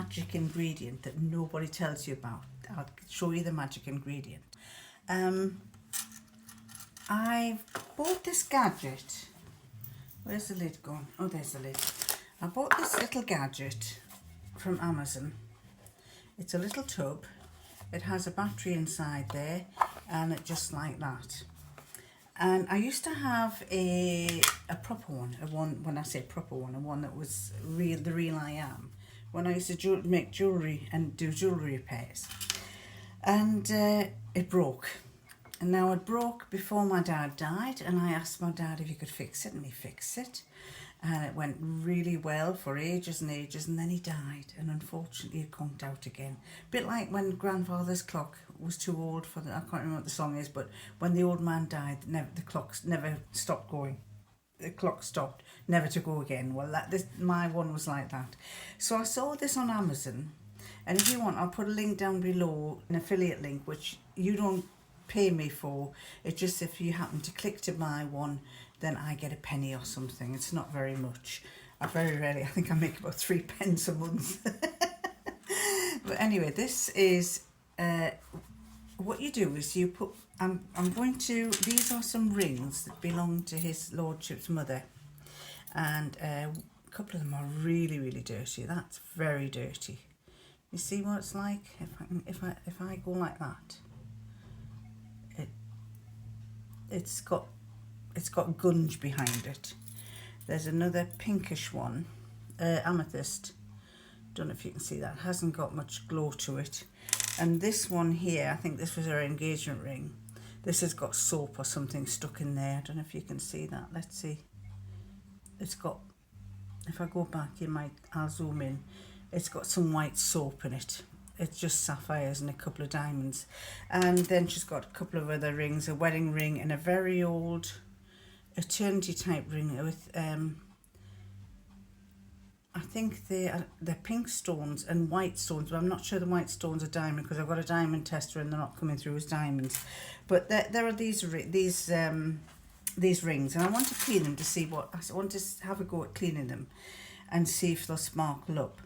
magic ingredient that nobody tells you about. I'll show you the magic ingredient. I bought this gadget. Where's the lid gone? Oh, there's the lid. I bought this little gadget from Amazon. It's a little tub. It has a battery inside there, and it just like that. And I used to have a proper one, when I say proper one, a one that was real, the real I am, when I used to make jewellery and do jewellery repairs. And it broke. And now it broke before my dad died, and I asked my dad if he could fix it, and he fixed it. And it went really well for ages and ages, and then he died, and unfortunately it conked out again. A bit like when grandfather's clock was too old for the, I can't remember what the song is, but when the old man died, the clock never stopped going. The clock stopped, never to go again. Well, my one was like that. So I saw this on Amazon, and if you want, I'll put a link down below, an affiliate link, which you don't pay me for. It's just if you happen to click to buy one, then I get a penny or something. It's not very much. I think I make about 3 pence a month. But anyway, this is what you do is you put, these are some rings that belong to his lordship's mother, and a couple of them are really, really dirty. That's very dirty. You see what it's like? If I go like that, it's got gunge behind it. There's another pinkish one, amethyst. Don't know if you can see that. Hasn't got much glow to it. And this one here, I think this was her engagement ring. This has got soap or something stuck in there. I don't know if you can see that. Let's see. It's got, if I go back, I'll zoom in. It's got some white soap in it. It's just sapphires and a couple of diamonds. And then she's got a couple of other rings, a wedding ring and a very old eternity type ring with I think they're pink stones and white stones, but I'm not sure the white stones are diamond because I've got a diamond tester and they're not coming through as diamonds. But there are these rings, and I want to clean them to see what I want to have a go at cleaning them and see if they'll sparkle up.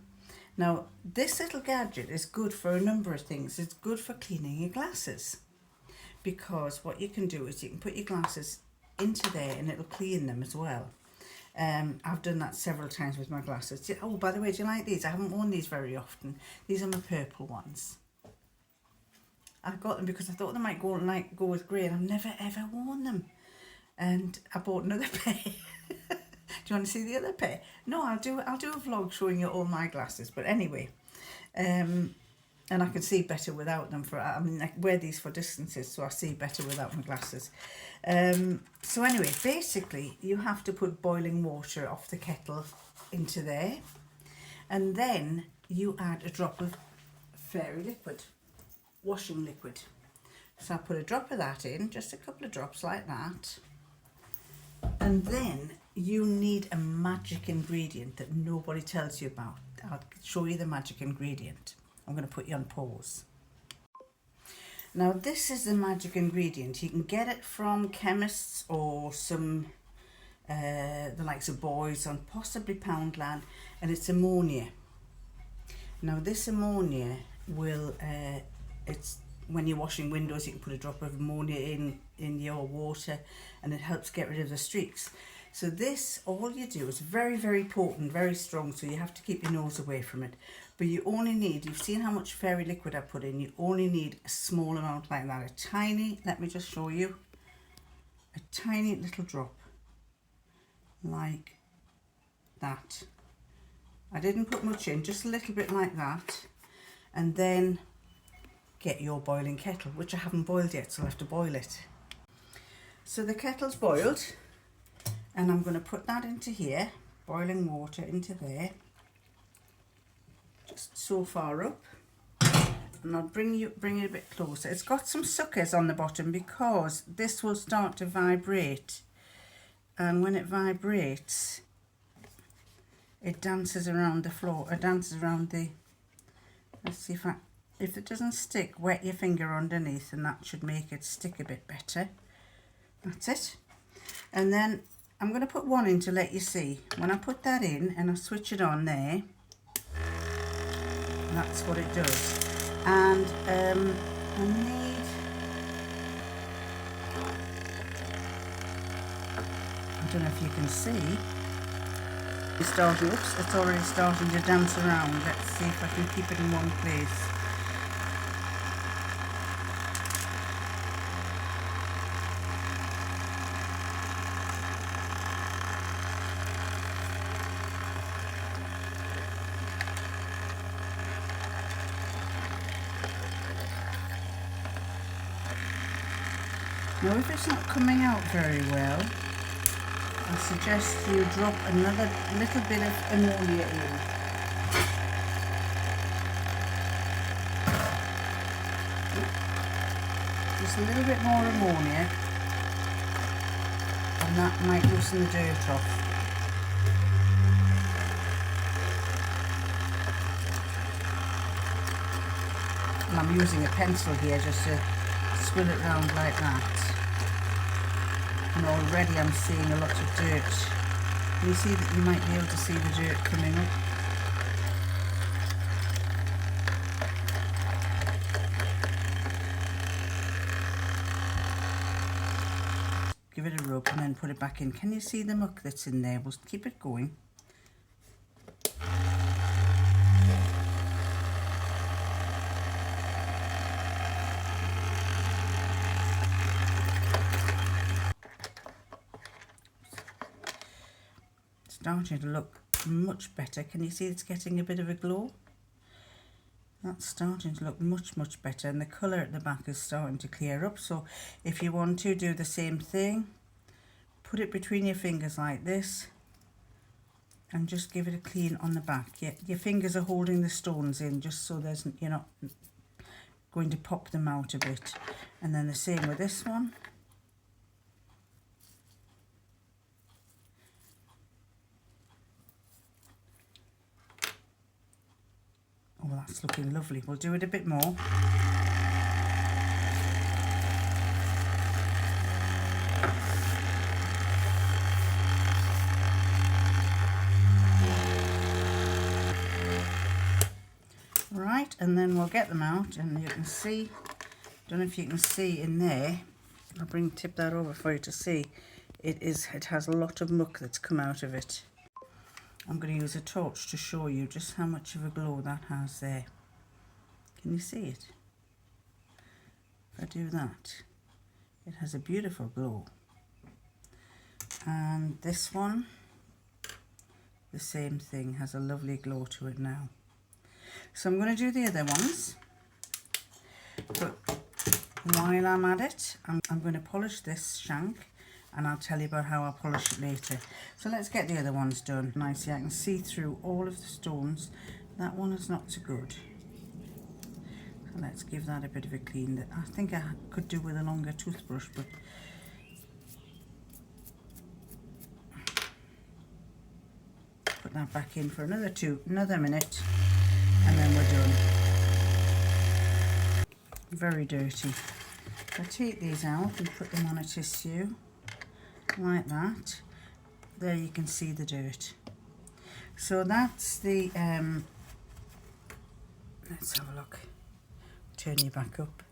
Now, this little gadget is good for a number of things. It's good for cleaning your glasses, because what you can do is you can put your glasses into there and it'll clean them as well. I've done that several times with my glasses. Oh, by the way, do you like these? I haven't worn these very often. These are my purple ones. I got them because I thought they might go with grey, and I've never ever worn them. And I bought another pair. Do you want to see the other pair? No, I'll do a vlog showing you all my glasses. But anyway, and I can see better without them. I wear these for distances, so I see better without my glasses. So anyway, basically, you have to put boiling water off the kettle into there, and then you add a drop of fairy liquid, washing liquid. So I put a drop of that in, just a couple of drops like that, and then you need a magic ingredient that nobody tells you about. I'll show you the magic ingredient. I'm going to put you on pause. Now, this is the magic ingredient. You can get it from chemists or the likes of Boys on possibly Poundland, and it's ammonia. Now, this ammonia will, it's when you're washing windows, you can put a drop of ammonia in your water, and it helps get rid of the streaks. So this, all you do, is very, very potent, very strong, so you have to keep your nose away from it. But you only need, you've seen how much fairy liquid I put in, you only need a small amount like that, a tiny, let me just show you, a tiny little drop, like that. I didn't put much in, just a little bit like that, and then get your boiling kettle, which I haven't boiled yet, so I'll have to boil it. So the kettle's boiled, and I'm going to put that into here, boiling water into there, just so far up, and I'll bring it a bit closer. It's got some suckers on the bottom because this will start to vibrate, and when it vibrates, it dances around the floor, it dances around the, let's see if it doesn't stick, wet your finger underneath, and that should make it stick a bit better. That's it. And then I'm going to put one in to let you see. When I put that in and I switch it on there, That's what it does. And I need, I don't know if you can see, it's starting, oops, it's already starting to dance around. Let's see if I can keep it in one place. Now if it's not coming out very well, I suggest you drop another little bit of ammonia in. Just a little bit more ammonia, and that might loosen the dirt off. And I'm using a pencil here just to swirl it around like that. And already I'm seeing a lot of dirt. Can you see that? You might be able to see the dirt coming up. Give it a rub and then put it back in. Can you see the muck that's in there? We'll keep it going. Starting to look much better. Can you see it's getting a bit of a glow? That's starting to look much better, and the colour at the back is starting to clear up. So if you want to do the same thing, put it between your fingers like this and just give it a clean on the back. Your fingers are holding the stones in just so you're not going to pop them out a bit. And then the same with this one. Oh, that's looking lovely. We'll do it a bit more. Right, and then we'll get them out, and you can see, don't know if you can see in there, I'll tip that over for you to see, it has a lot of muck that's come out of it. I'm going to use a torch to show you just how much of a glow that has there. Can you see it? If I do that, it has a beautiful glow. And this one, the same thing, has a lovely glow to it now. So I'm going to do the other ones, but while I'm at it, I'm going to polish this shank, and I'll tell you about how I'll polish it later. So let's get the other ones done. Nicely, I can see through all of the stones. That one is not so good. So let's give that a bit of a clean. I think I could do with a longer toothbrush, but put that back in for another minute, and then we're done. Very dirty. So take these out and put them on a tissue like that. There you can see the dirt. So that's the let's have a look. Turn you back up,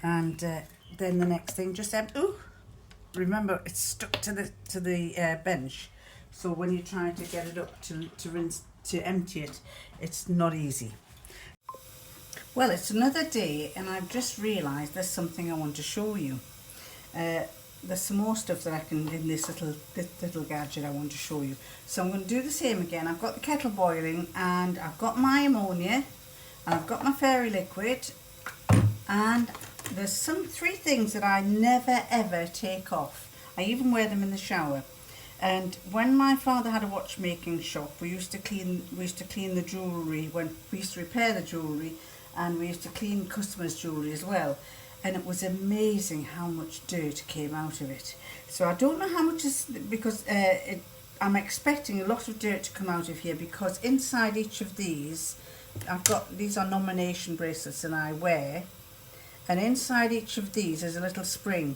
and then the next thing, just remember it's stuck to the bench, so when you're trying to get it up to rinse, to empty it, it's not easy. Well, it's another day, and I've just realised there's something I want to show you. There's some more stuff that I can, in this little gadget I want to show you. So I'm going to do the same again. I've got the kettle boiling, and I've got my ammonia, and I've got my fairy liquid, and there's three things that I never ever take off. I even wear them in the shower. And when my father had a watchmaking shop, we used to clean the jewellery, when we used to repair the jewellery, and we used to clean customers' jewellery as well. And it was amazing how much dirt came out of it. So I don't know how much is, because I'm expecting a lot of dirt to come out of here, because inside each of these, these are nomination bracelets that I wear, and inside each of these is a little spring.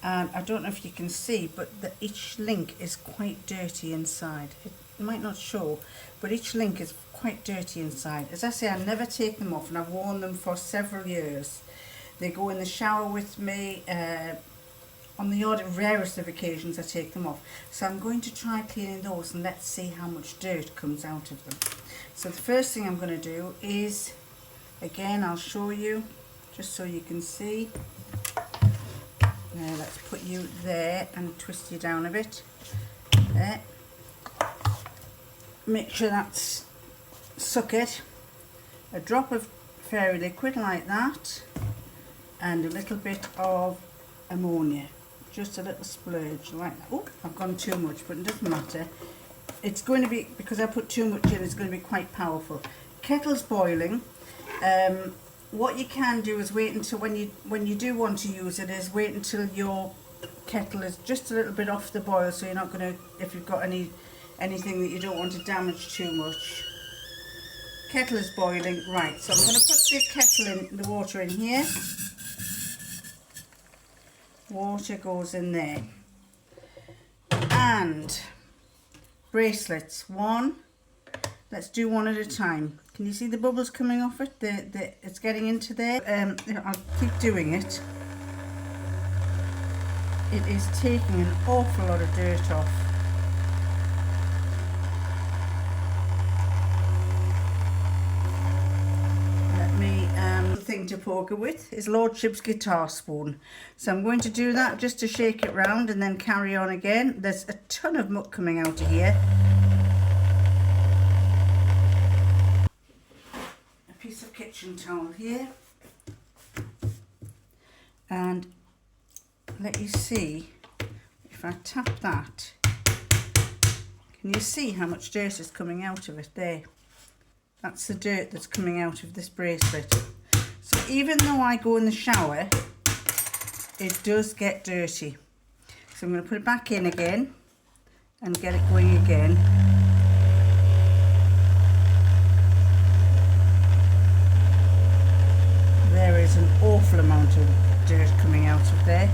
And I don't know if you can see, but each link is quite dirty inside. might not show, but each link is quite dirty inside. As I say, I never take them off, and I've worn them for several years. They go in the shower with me. On the odd, rarest of occasions, I take them off. So I'm going to try cleaning those, and let's see how much dirt comes out of them. So the first thing I'm going to do is, again, I'll show you just so you can see. Now let's put you there and twist you down a bit. There. Make sure that's suckered. A drop of fairy liquid like that, and a little bit of ammonia. Just a little splurge like that. Oh, I've gone too much, but it doesn't matter. It's going to be, because I put too much in, it's going to be quite powerful. Kettle's boiling. What you can do is wait until, when you do want to use it, is wait until your kettle is just a little bit off the boil, so you're not going to, if you've got anything that you don't want to damage too much. Kettle is boiling. Right, so I'm going to put the kettle in, the water in here. Water goes in there. And bracelets. One. Let's do one at a time. Can you see the bubbles coming off it? It's getting into there. I'll keep doing it. It is taking an awful lot of dirt off. Thing to poker with is Lordship's guitar spoon. So I'm going to do that just to shake it round and then carry on again. There's a ton of muck coming out of here. A piece of kitchen towel here. And let you see, if I tap that, can you see how much dirt is coming out of it there? That's the dirt that's coming out of this bracelet. So even though I go in the shower, it does get dirty. So I'm going to put it back in again and get it going again. There is an awful amount of dirt coming out of there.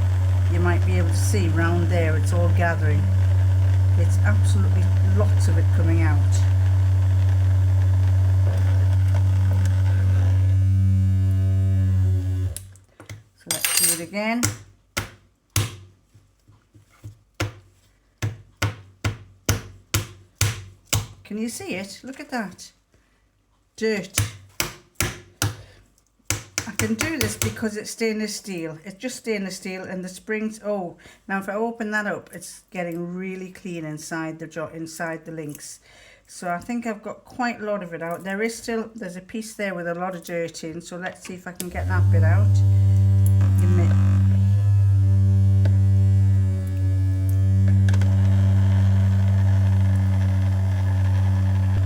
You might be able to see round there, it's all gathering. It's absolutely lots of it coming out. Do it again. Can you see it? Look at that. Dirt. I can do this because it's stainless steel. It's just stainless steel, and the springs, oh, now if I open that up, it's getting really clean inside the links. So I think I've got quite a lot of it out. There's a piece there with a lot of dirt in, so let's see if I can get that bit out.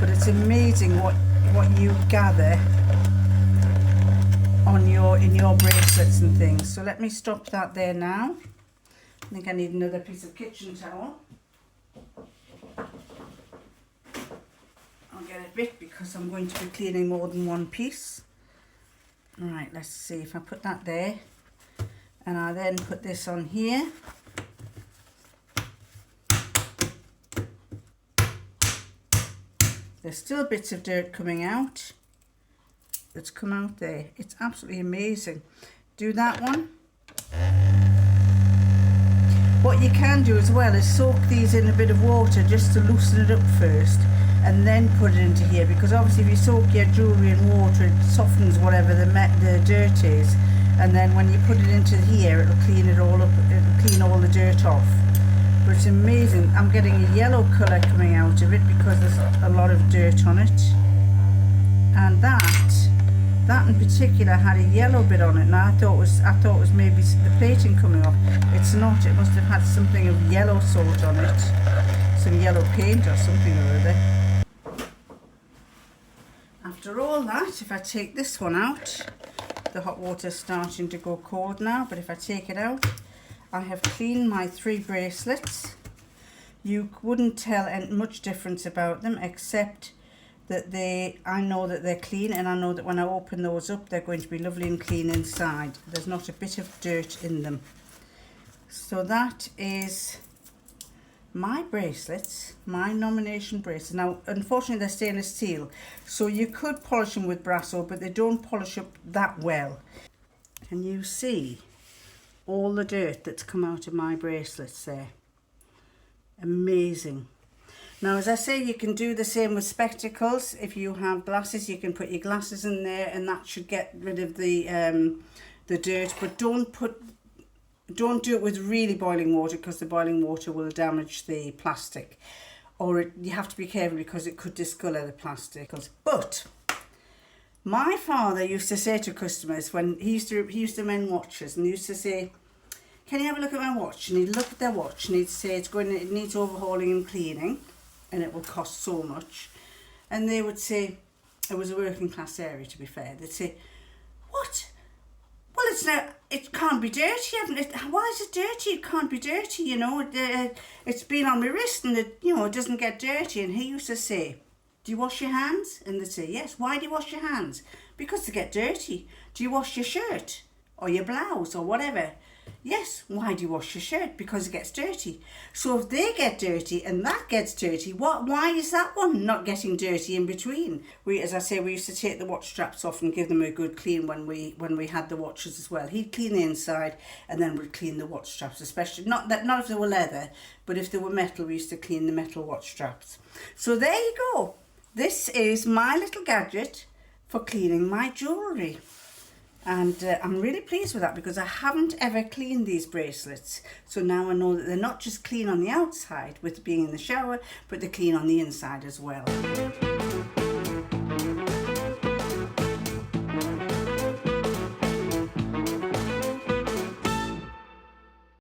But it's amazing what you gather in your bracelets and things. So let me stop that there now. I think I need another piece of kitchen towel. I'll get a bit because I'm going to be cleaning more than one piece. Alright, let's see if I put that there, and I then put this on here. There's still bits of dirt coming out. It's come out there. It's absolutely amazing. Do that one. What you can do as well is soak these in a bit of water just to loosen it up first, and then put it into here, because obviously if you soak your jewellery in water, it softens whatever the dirt is, and then when you put it into here, it'll clean it all up, it'll clean all the dirt off. But it's amazing. I'm getting a yellow colour coming out of it because there's a lot of dirt on it. And that in particular had a yellow bit on it, and I thought it was maybe the plating coming off. It's not. It must have had something of yellow salt on it, some yellow paint or something or other. After all that, if I take this one out, the hot water's starting to go cold now, but if I take it out, I have cleaned my 3 bracelets. You wouldn't tell much difference about them, except that I know that they're clean, and I know that when I open those up, they're going to be lovely and clean inside. There's not a bit of dirt in them. So that is my bracelets, my nomination bracelets. Now, unfortunately, they're stainless steel, so you could polish them with brass, but they don't polish up that well. Can you see all the dirt that's come out of my bracelets there? Amazing. Now, as I say, you can do the same with spectacles. If you have glasses, you can put your glasses in there, and that should get rid of the dirt. But don't do it with really boiling water, because the boiling water will damage the plastic, or you have to be careful because it could discolour the plastic. But my father used to say to customers, when he used to mend watches, and he used to say, "Can you have a look at my watch?" And he'd look at their watch and he'd say, it needs overhauling and cleaning, and it will cost so much. And they would say, it was a working class area, to be fair, they'd say, "What? Well, it can't be dirty, hasn't it? Why is it dirty? It can't be dirty, you know. It's been on my wrist and it doesn't get dirty." And he used to say, "Do you wash your hands?" And they'd say, "Yes." "Why do you wash your hands?" "Because they get dirty." "Do you wash your shirt or your blouse or whatever?" "Yes." "Why do you wash your shirt?" "Because it gets dirty." So if they get dirty and that gets dirty, why is that one not getting dirty in between? As I say, we used to take the watch straps off and give them a good clean when we had the watches as well. He'd clean the inside and then we'd clean the watch straps, especially not if they were leather, but if they were metal, we used to clean the metal watch straps. So there you go. This is my little gadget for cleaning my jewellery. And I'm really pleased with that, because I haven't ever cleaned these bracelets. So now I know that they're not just clean on the outside with being in the shower, but they're clean on the inside as well.